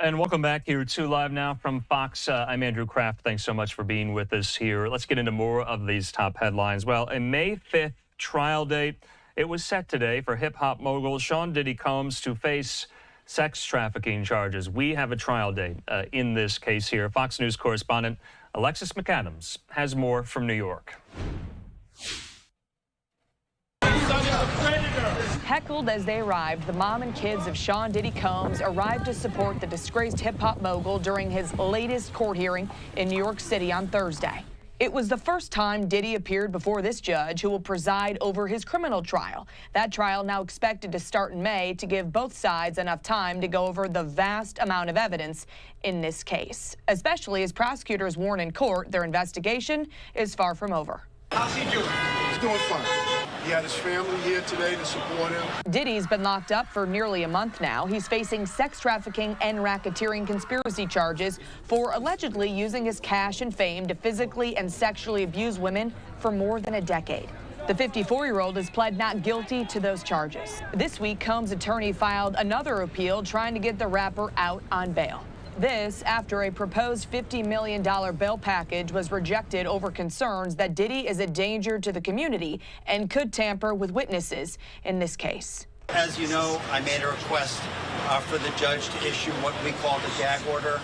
And welcome back here to Live Now from Fox. I'm Andrew Kraft. Thanks so much for being with us here. Let's get into more of these top headlines. Well, a May 5th trial date, it was set today for hip-hop mogul Sean Diddy Combs to face sex trafficking charges. We have a trial date in this case here. Fox News correspondent Alexis McAdams has more from New York. Heckled as they arrived, the mom and kids of Sean Diddy Combs arrived to support the disgraced hip-hop mogul during his latest court hearing in New York City on Thursday. It was the first time Diddy appeared before this judge who will preside over his criminal trial. That trial now expected to start in May to give both sides enough time to go over the vast amount of evidence in this case, especially as prosecutors warn in court their investigation is far from over. How's he doing? He's doing fine. He had his family here today to support him. Diddy's been locked up for nearly a month now. He's facing sex trafficking and racketeering conspiracy charges for allegedly using his cash and fame to physically and sexually abuse women for more than a decade. The 54-year-old has pled not guilty to those charges. This week, Combs' attorney filed another appeal trying to get the rapper out on bail. This after a proposed $50 million bail package was rejected over concerns that Diddy is a danger to the community and could tamper with witnesses in this case. As you know, I made a request for the judge to issue what we call the gag order,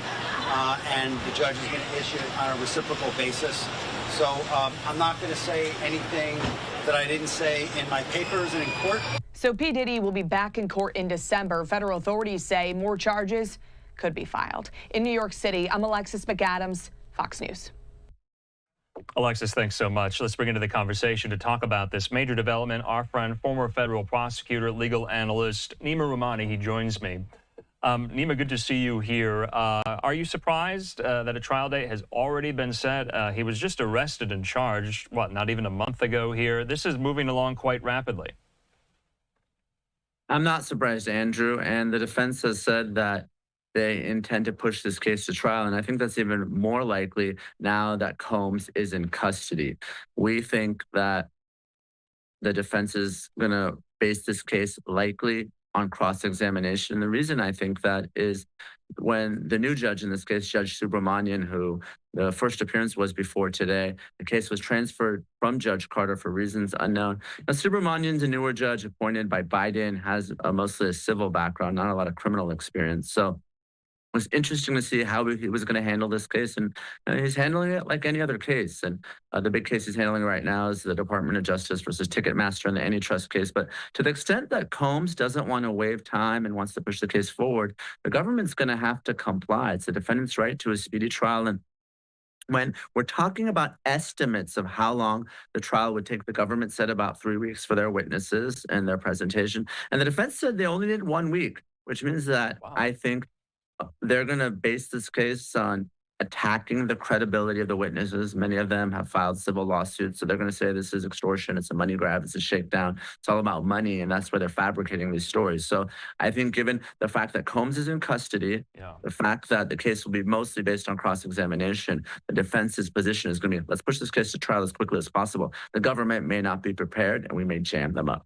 and the judge is going to issue it on a reciprocal basis. So I'm not going to say anything that I didn't say in my papers and in court. So P. Diddy will be back in court in December. Federal authorities say more charges could be filed. In New York City, I'm Alexis McAdams, Fox News. Alexis, thanks so much. Let's bring into the conversation to talk about this major development. Our friend, former federal prosecutor, legal analyst, Neama Rahmani, he joins me. Neama, good to see you here. Are you surprised that a trial date has already been set? He was just arrested and charged, what, not even a month ago here? This is moving along quite rapidly. I'm not surprised, Andrew, and the defense has said that they intend to push this case to trial, and I think that's even more likely now that Combs is in custody. We think that the defense is going to base this case likely on cross-examination. The reason I think that is when the new judge in this case, Judge Subramanian, who the first appearance was before today, the case was transferred from Judge Carter for reasons unknown. Now, Subramanian's a newer judge appointed by Biden, has mostly a civil background, not a lot of criminal experience. So it was interesting to see how he was going to handle this case, and he's handling it like any other case. And the big case he's handling right now is the Department of Justice versus Ticketmaster and the antitrust case. But to the extent that Combs doesn't want to waive time and wants to push the case forward, the government's going to have to comply. It's the defendant's right to a speedy trial. And when we're talking about estimates of how long the trial would take, the government said about 3 weeks for their witnesses and their presentation. And the defense said they only did 1 week, which means that I think they're going to base this case on attacking the credibility of the witnesses. Many of them have filed civil lawsuits, so they're going to say this is extortion, it's a money grab, it's a shakedown, it's all about money, and that's why they're fabricating these stories. So I think given the fact that Combs is in custody, the fact that the case will be mostly based on cross-examination, the defense's position is going to be, let's push this case to trial as quickly as possible. The government may not be prepared, and we may jam them up.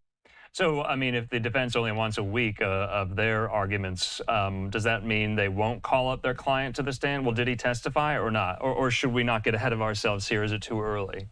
So, I mean, if the defense only wants a week of their arguments, does that mean they won't call up their client to the stand? Well, did he testify or not? Or should we not get ahead of ourselves here? Is it too early?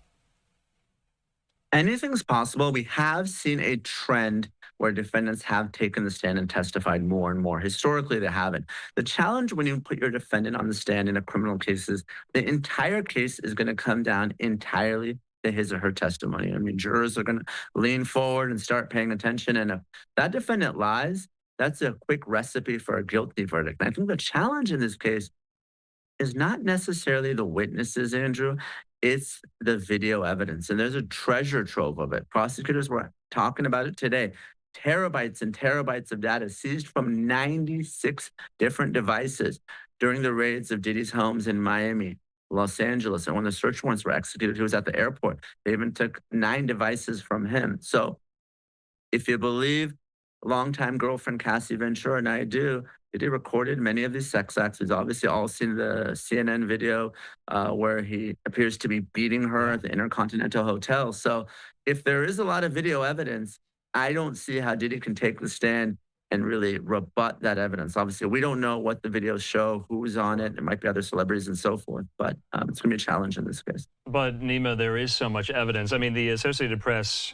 Anything's possible. We have seen a trend where defendants have taken the stand and testified more and more. Historically, they haven't. The challenge when you put your defendant on the stand in a criminal case is the entire case is going to come down entirely to his or her testimony. I mean, jurors are going to lean forward and start paying attention. And if that defendant lies, that's a quick recipe for a guilty verdict. And I think the challenge in this case is not necessarily the witnesses, Andrew. It's the video evidence. And there's a treasure trove of it. Prosecutors were talking about it today. Terabytes and terabytes of data seized from 96 different devices during the raids of Diddy's homes in Miami, Los Angeles, and when the search warrants were executed, he was at the airport. They even took 9 devices from him. So if you believe longtime girlfriend Cassie Ventura, and I do, Diddy recorded many of these sex acts. We've obviously all seen the CNN video where he appears to be beating her at the Intercontinental Hotel. So if there is a lot of video evidence, I don't see how Diddy can take the stand and really rebut that evidence. Obviously, we don't know what the videos show, who's on it. There might be other celebrities and so forth, but it's going to be a challenge in this case. But Neama, there is so much evidence. I mean, the Associated Press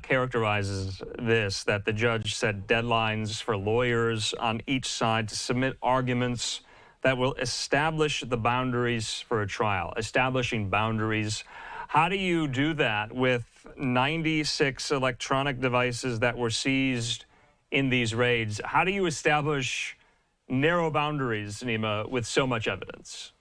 characterizes this, that the judge set deadlines for lawyers on each side to submit arguments that will establish the boundaries for a trial, establishing boundaries. How do you do that with 96 electronic devices that were seized in these raids? How do you establish narrow boundaries, Neama, with so much evidence?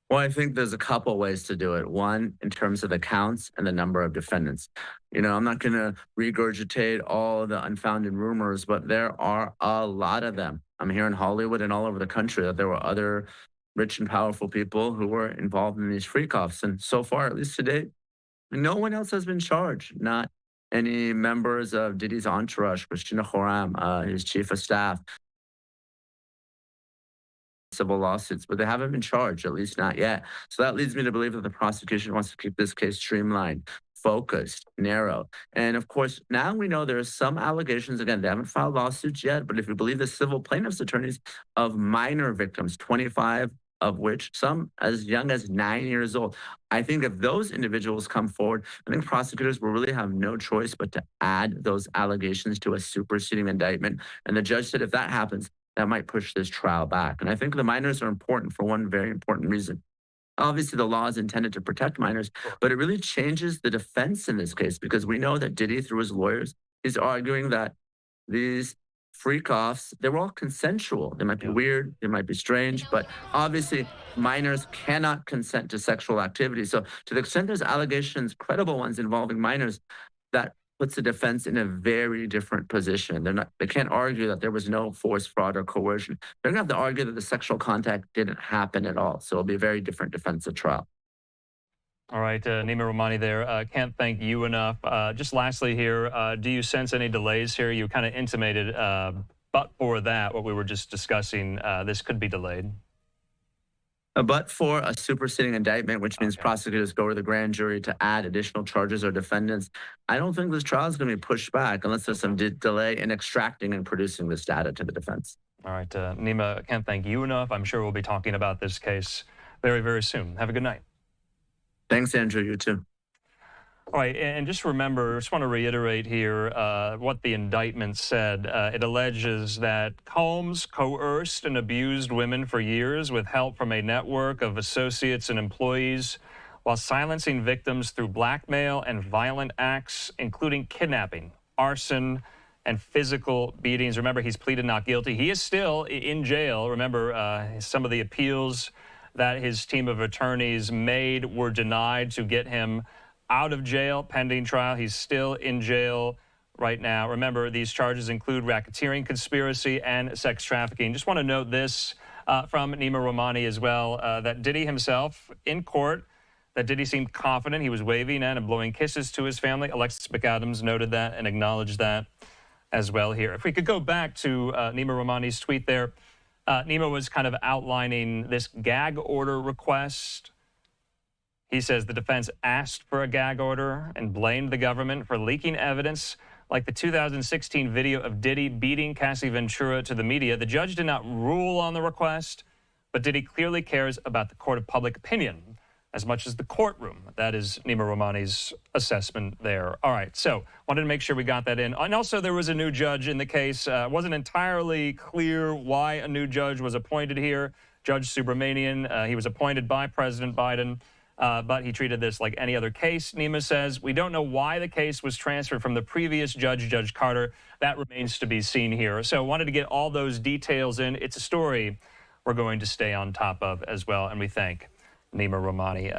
Well, I think there's a couple ways to do it. One, in terms of the counts and the number of defendants. You know, I'm not going to regurgitate all the unfounded rumors, but there are a lot of them. I'm here in Hollywood and all over the country that there were other rich and powerful people who were involved in these freak-offs. And so far, at least to date, no one else has been charged. Not any members of Diddy's entourage, Christina Joram, his chief of staff, civil lawsuits, but they haven't been charged, at least not yet. So that leads me to believe that the prosecution wants to keep this case streamlined, focused, narrow. And of course, now we know there are some allegations, again, they haven't filed lawsuits yet, but if you believe the civil plaintiffs' attorneys, of minor victims, 25 of which some as young as 9 years old. I think if those individuals come forward, I think prosecutors will really have no choice but to add those allegations to a superseding indictment. And the judge said if that happens, that might push this trial back. And I think the minors are important for one very important reason. Obviously, the law is intended to protect minors, but it really changes the defense in this case because we know that Diddy, through his lawyers, is arguing that these freak-offs, they were all consensual. They might be weird, they might be strange, but obviously minors cannot consent to sexual activity. So to the extent there's allegations, credible ones involving minors, that puts the defense in a very different position. They can't argue that there was no force, fraud, or coercion. They're gonna have to argue that the sexual contact didn't happen at all. So it'll be a very different defensive trial. All right, Neama Rahmani there. Can't thank you enough. Just lastly here, do you sense any delays here? You kind of intimated, but for that, what we were just discussing, this could be delayed. But for a superseding indictment, which means prosecutors go to the grand jury to add additional charges or defendants, I don't think this trial is going to be pushed back unless there's some delay in extracting and producing this data to the defense. All right, Neama, can't thank you enough. I'm sure we'll be talking about this case very, very soon. Have a good night. Thanks, Andrew. You too. All right, and just remember, I just want to reiterate here what the indictment said. It alleges that Combs coerced and abused women for years with help from a network of associates and employees while silencing victims through blackmail and violent acts, including kidnapping, arson, and physical beatings. Remember, he's pleaded not guilty. He is still in jail. Remember, some of the appeals that his team of attorneys made were denied to get him out of jail pending trial. He's still in jail right now. Remember, these charges include racketeering, conspiracy, and sex trafficking. Just want to note this from Neama Rahmani as well, that Diddy himself in court, that Diddy seemed confident. He was waving and blowing kisses to his family. Alexis McAdams noted that and acknowledged that as well here. If we could go back to Neama Rahmani's tweet there, Neama was kind of outlining this gag order request. He says the defense asked for a gag order and blamed the government for leaking evidence like the 2016 video of Diddy beating Cassie Ventura to the media. The judge did not rule on the request, but Diddy clearly cares about the court of public opinion as much as the courtroom. That is Neama Rahmani's assessment there. All right, so wanted to make sure we got that in. And also there was a new judge in the case. Wasn't entirely clear why a new judge was appointed here. Judge Subramanian, he was appointed by President Biden. But he treated this like any other case. Neama says, we don't know why the case was transferred from the previous judge, Judge Carter. That remains to be seen here. So wanted to get all those details in. It's a story we're going to stay on top of as well. And we thank Neama Rahmani.